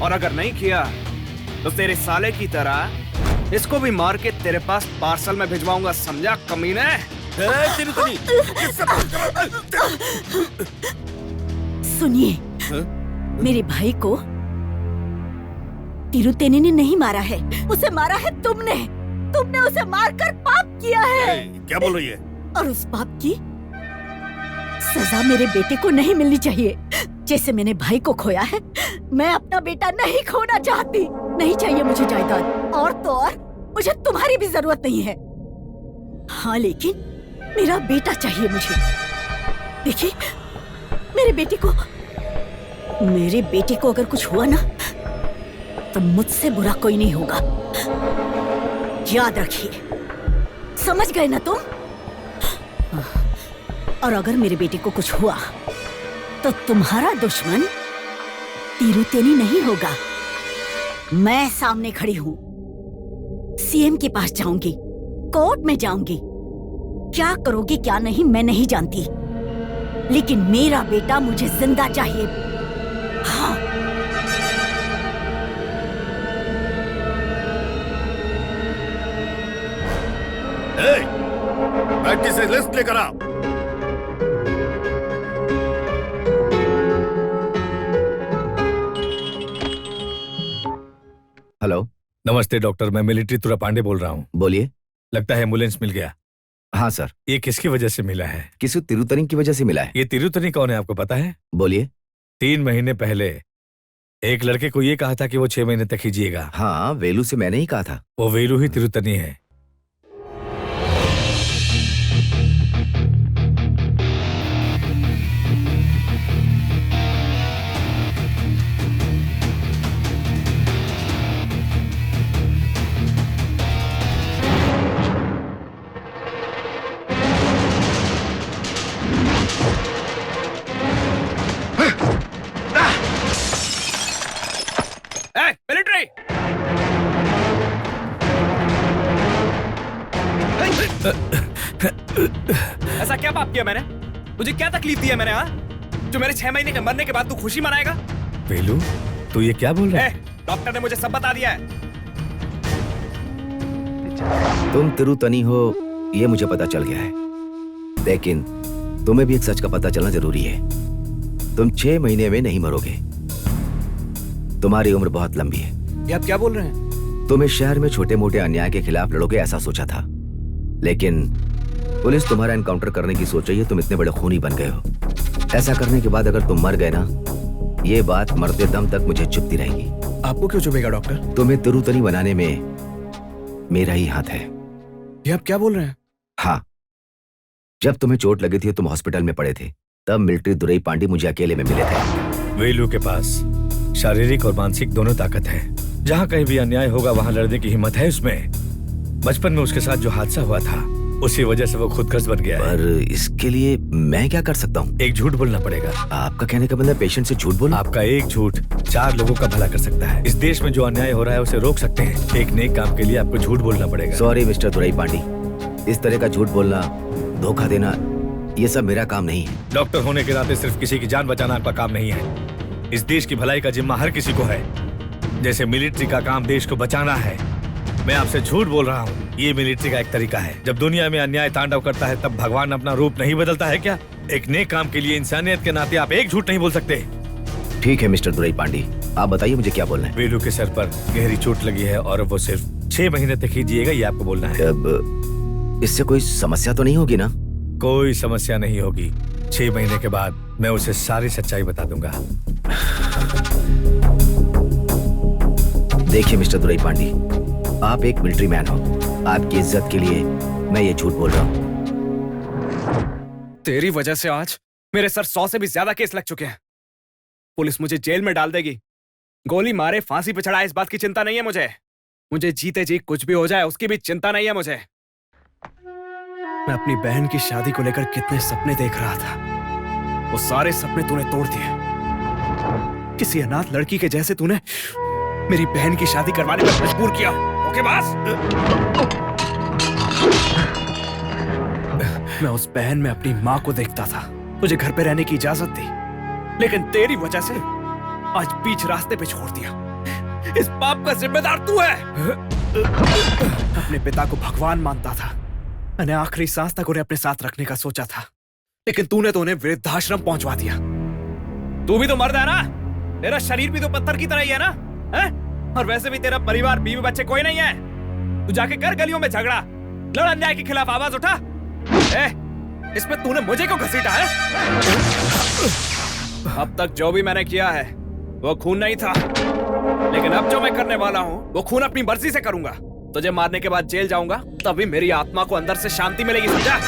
और अगर नहीं किया तो तेरे साले की तरह इसको भी मार के तेरे पास पार्सल में भिजवाऊंगा, समझा कमीने? सुनिए, मेरे भाई को तिरुतेनी ने नहीं मारा है, उसे मारा है तुमने। तुमने उसे मारकर पाप किया है। क्या बोल रही है? और उस पाप की सजा मेरे बेटे को नहीं मिलनी चाहिए। जैसे मैंने भाई को खोया है, मैं अपना बेटा नहीं खोना चाहती। नहीं चाहिए मुझे जायदाद, और तो और मुझे तुम्हारी भी जरूरत नहीं है। हाँ, लेकिन मेरा बेटा चाहिए मुझे। देखिए, मेरे बेटे को अगर कुछ हुआ ना तो मुझसे बुरा कोई नहीं होगा, याद रखिए। समझ गए ना तुम? और अगर मेरे बेटे को कुछ हुआ तो तुम्हारा दुश्मन तिरुतेनी नहीं होगा, मैं सामने खड़ी हूं। सीएम के पास जाऊंगी, कोर्ट में जाऊंगी। क्या करोगे क्या नहीं मैं नहीं जानती, लेकिन मेरा बेटा मुझे जिंदा चाहिए। हाँ। बैठ से लिस्ट लेकर आ। हेलो। नमस्ते डॉक्टर, मैं मिलिट्री तुरा पांडे बोल रहा हूँ। बोलिए। लगता है एम्बुलेंस मिल गया। हाँ सर। ये किसकी वजह से मिला है? किसी तिरुतनी की वजह से मिला है। ये तिरुतनी कौन है आपको पता है? बोलिए। 3 महीने पहले एक लड़के को ये कहा था कि वो 6 महीने तक ही जिएगा। हाँ, वेलू से मैंने ही कहा था। वो वेलू ही तिरुतनी है। मिलिट्री! ऐसा क्या पाप किया मैंने? मुझे क्या तकलीफ दी है मैंने? हाँ, जो मेरे 6 महीने के मरने के बाद तू खुशी मनाएगा? वेलू, तू ये क्या बोल रहा है? डॉक्टर ने मुझे सब बता दिया है। तुम तिरुतनी हो ये मुझे पता चल गया है, लेकिन तुम्हें भी एक सच का पता चलना जरूरी है। तुम 6 महीने में नहीं मरोगे। तुम्हारी उम्र बहुत लंबी है। ये आप क्या बोल रहे हैं? तुम इस शहर में छोटे मोटे अन्याय के खिलाफ लड़ोगे ऐसा सोचा था, लेकिन पुलिस तुम्हारा एनकाउंटर करने की सोच रही है। तुम इतने बड़े खूनी बन गए हो। ऐसा करने के बाद अगर तुम मर गए ना, ये बात मरते दम तक मुझे चुभती रहेगी। आपको क्यों चुभेगा डॉक्टर? तुम्हें तिरुतनी बनाने में मेरा ही हाथ है। ये आप क्या बोल रहे हैं? हाँ, जब तुम्हें चोट लगी थी तुम हॉस्पिटल में पड़े थे, तब मिलिट्री तुरई पांडे मुझे अकेले में मिले थे। वेलू के पास शारीरिक और मानसिक दोनों ताकत है। जहाँ कहीं भी अन्याय होगा वहाँ लड़ने की हिम्मत है उसमें। बचपन में उसके साथ जो हादसा हुआ था, उसी वजह से वो खुदगर्ज बन गया है। पर इसके लिए मैं क्या कर सकता हूँ? एक झूठ बोलना पड़ेगा। आपका कहने का मतलब पेशेंट से झूठ बोलना? आपका एक झूठ 4 लोगों का भला कर सकता है। इस देश में जो अन्याय हो रहा है उसे रोक सकते हैं। एक नेक काम के लिए आपको झूठ बोलना पड़ेगा। सॉरी मिस्टर तुरई पांडे, इस तरह का झूठ बोलना, धोखा देना, ये सब मेरा काम नहीं है। डॉक्टर होने के नाते सिर्फ किसी की जान बचाना आपका काम नहीं है। इस देश की भलाई का जिम्मा हर किसी को है। जैसे मिलिट्री का काम देश को बचाना है, मैं आपसे झूठ बोल रहा हूँ। ये मिलिट्री का एक तरीका है। जब दुनिया में अन्याय तांडव करता है तब भगवान अपना रूप नहीं बदलता है क्या? एक नेक काम के लिए इंसानियत के नाते आप एक झूठ नहीं बोल सकते। ठीक है मिस्टर तुरई पांडे, आप बताइए मुझे क्या बोलना है। वेलू के सर पर गहरी चोट लगी है और वो सिर्फ 6 महीने तक ही जिएगा, ये आपको बोलना है। अब इससे कोई समस्या तो नहीं होगी ना? कोई समस्या नहीं होगी। 6 महीने के बाद मैं उसे सारी सच्चाई बता दूंगा। देखिए मिस्टर तुरई पांडे, आप एक मिलिट्री मैन हो। आपकी इज्जत के लिए मैं ये झूठ बोल रहा हूँ। तेरी वजह से आज मेरे सर 100 से भी ज्यादा केस लग चुके हैं। पुलिस मुझे जेल में डाल देगी, गोली मारे फांसी पे चढ़ाए, इस बात की चिंता नहीं है मुझे। मुझे जीते जी कुछ भी हो जाए उसकी भी चिंता नहीं है मुझे। मैं अपनी बहन की शादी को लेकर कितने सपने देख रहा था, वो सारे सपने तूने तोड़ दिए। किसी अनाथ लड़की के जैसे तूने मेरी बहन की शादी करवाने पर मजबूर किया। ओके बस। मैं उस बहन में अपनी माँ को देखता था, मुझे घर पे रहने की इजाजत दी, लेकिन तेरी वजह से आज बीच रास्ते पे छोड़ दिया। इस पाप का जिम्मेदार तू है। अपने पिता को भगवान मानता था। मैंने आखिरी सांस तक उन्हें अपने साथ रखने का सोचा था, लेकिन तूने तो उन्हें वृद्धाश्रम पहुंचवा दिया। तू भी तो मर्द है ना, तेरा शरीर भी तो पत्थर की तरह ही है ना, है? और वैसे भी तेरा परिवार, बीवी बच्चे कोई नहीं है। तू जाके कर गलियों में झगड़ा, लड़, अन्याय के खिलाफ आवाज उठा। इसमें तूने मुझे क्यों घसीटा है? अब तक जो भी मैंने किया है वो खून नहीं था, लेकिन अब जो मैं करने वाला हूँ वो खून अपनी मर्जी से करूंगा। तुझे मारने के बाद जेल जाऊंगा, तभी मेरी आत्मा को अंदर से शांति मिलेगी, समझा?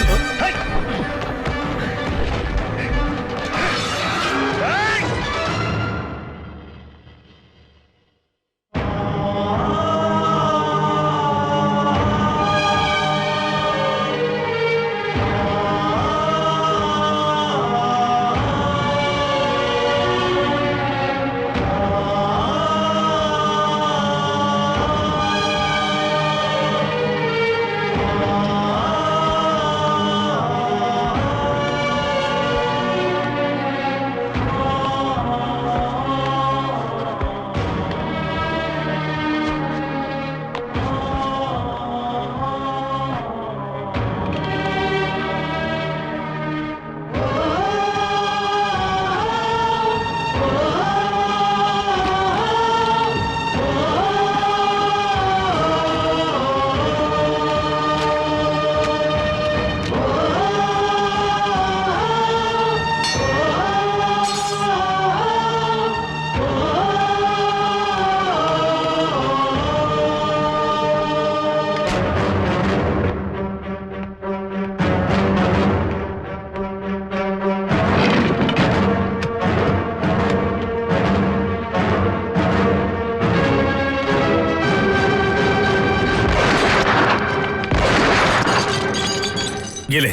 ये ले,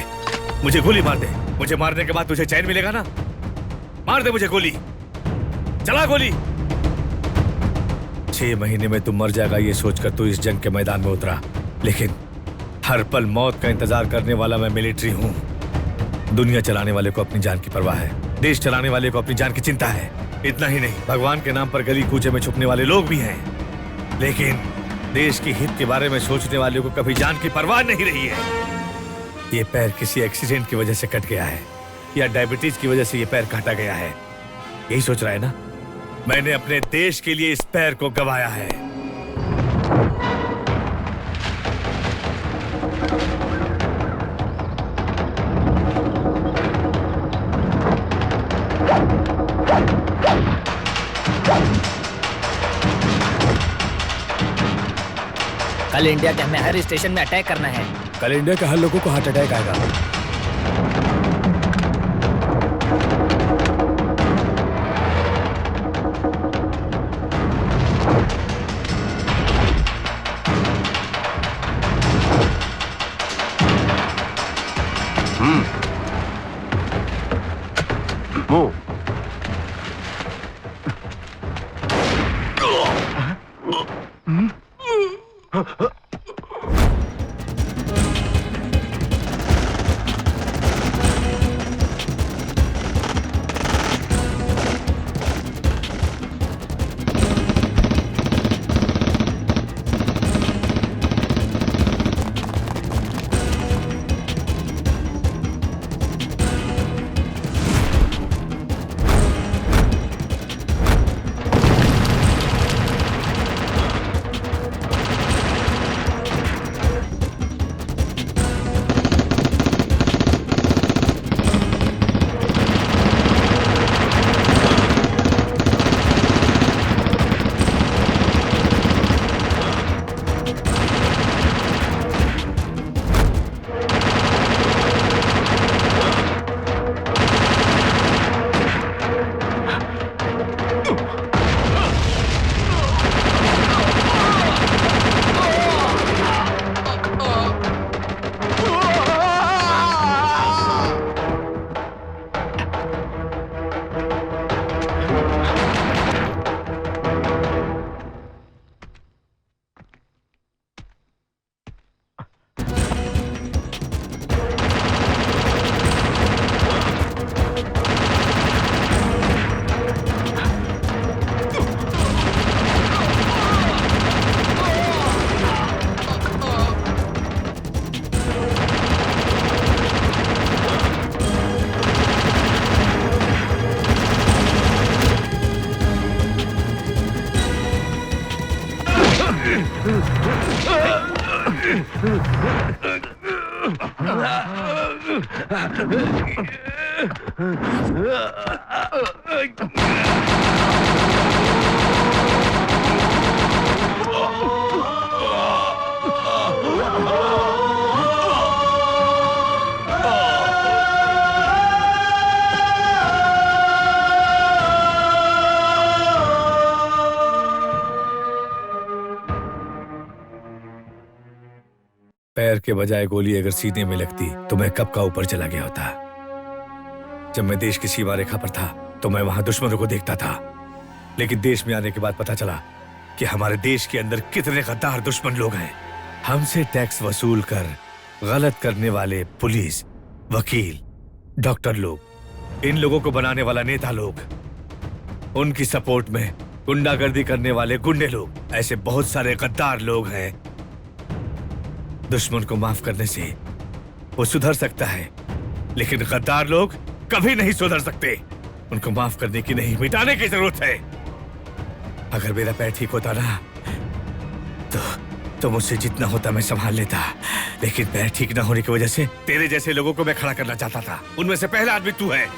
मुझे गोली मार दे। मुझे मारने के बाद तुझे चैन मिलेगा ना? मार दे मुझे गोली, चला गोली। 6 महीने में तू मर जाएगा ये सोचकर तू इस जंग के मैदान में उतरा, लेकिन हर पल मौत का इंतजार करने वाला मैं मिलिट्री हूँ। दुनिया चलाने वाले को अपनी जान की परवाह है, देश चलाने वाले को अपनी जान की चिंता है। इतना ही नहीं, भगवान के नाम पर गली कूचे में छुपने वाले लोग भी हैं, लेकिन देश के हित के बारे में सोचने वाले को कभी जान की परवाह नहीं रही है। ये पैर किसी एक्सीडेंट की वजह से कट गया है या डायबिटीज की वजह से ये पैर काटा गया है, यही सोच रहा है ना? मैंने अपने देश के लिए इस पैर को गंवाया है। कल इंडिया के हमें हर स्टेशन में अटैक करना है। कल इंडिया के हर लोगों को हार्ट अटैक आएगा। पैर के बजाय गोली अगर सीने में लगती तो मैं कब का ऊपर चला गया होता। जब मैं देश की सीमा रेखा पर था तो मैं वहां दुश्मनों को देखता था, लेकिन देश में आने के बाद पता चला कि हमारे देश के अंदर कितने गद्दार दुश्मन लोग हैं। हमसे टैक्स वसूल कर गलत करने वाले पुलिस, वकील, डॉक्टर लोग, इन लोगों को बनाने वाला नेता लोग, उनकी सपोर्ट में गुंडागर्दी करने वाले गुंडे लोग, ऐसे बहुत सारे गद्दार लोग हैं। दुश्मन को माफ करने से वो सुधर सकता है, लेकिन गद्दार लोग कभी नहीं सुधर सकते। उनको माफ करने की नहीं, मिटाने की जरूरत है। अगर मेरा पैर ठीक होता ना तो मुझसे जितना होता मैं संभाल लेता, लेकिन पैर ठीक ना होने की वजह से तेरे जैसे लोगों को मैं खड़ा करना चाहता था। उनमें से पहला आदमी तू है।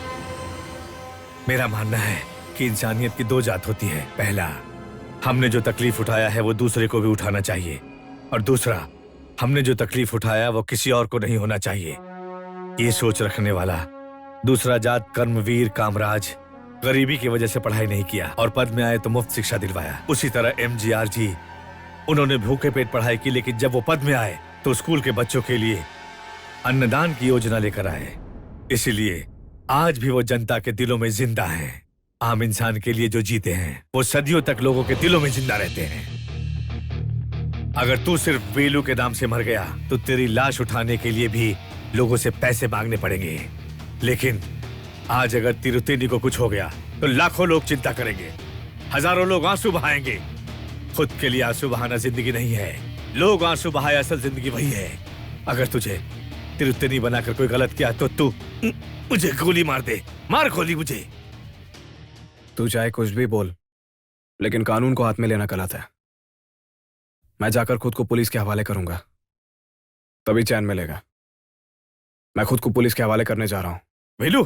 मेरा मानना है कि इंसानियत की दो जात होती है। पहला, हमने जो तकलीफ उठाया है वो दूसरे को भी उठाना चाहिए, और दूसरा, हमने जो तकलीफ उठाया वो किसी और को नहीं होना चाहिए। ये सोच रखने वाला। दूसरा जात कर्मवीर कामराज गरीबी की वजह से पढ़ाई नहीं किया और पद में आए तो मुफ्त शिक्षा दिलवाया। उसी तरह MGR जी, उन्होंने भूखे पेट पढ़ाई की, लेकिन जब वो पद में आए तो स्कूल के बच्चों के लिए अन्नदान की योजना लेकर आए। इसीलिए आज भी वो जनता के दिलों में जिंदा हैं। आम इंसान के लिए जो जीते हैं वो सदियों तक लोगों के दिलों में जिंदा रहते हैं। अगर तू सिर्फ वेलू के नाम से मर गया तो तेरी लाश उठाने के लिए भी लोगों से पैसे मांगने पड़ेंगे। लेकिन आज अगर तिरुतेनी को कुछ हो गया तो लाखों लोग चिंता करेंगे, हजारों लोग आंसू बहाएंगे। खुद के लिए आंसू बहाना जिंदगी नहीं है, लोग आंसू बहाए असल जिंदगी वही है। अगर तुझे तिरुतेनी बनाकर कोई गलत किया तो तू मुझे गोली मार दे, मार गोली मुझे। तू चाहे कुछ भी बोल, लेकिन कानून को हाथ में लेना गलत है। मैं जाकर खुद को पुलिस के हवाले करूंगा, तभी चैन मिलेगा। मैं खुद को पुलिस के हवाले करने जा रहा हूं। वेलू,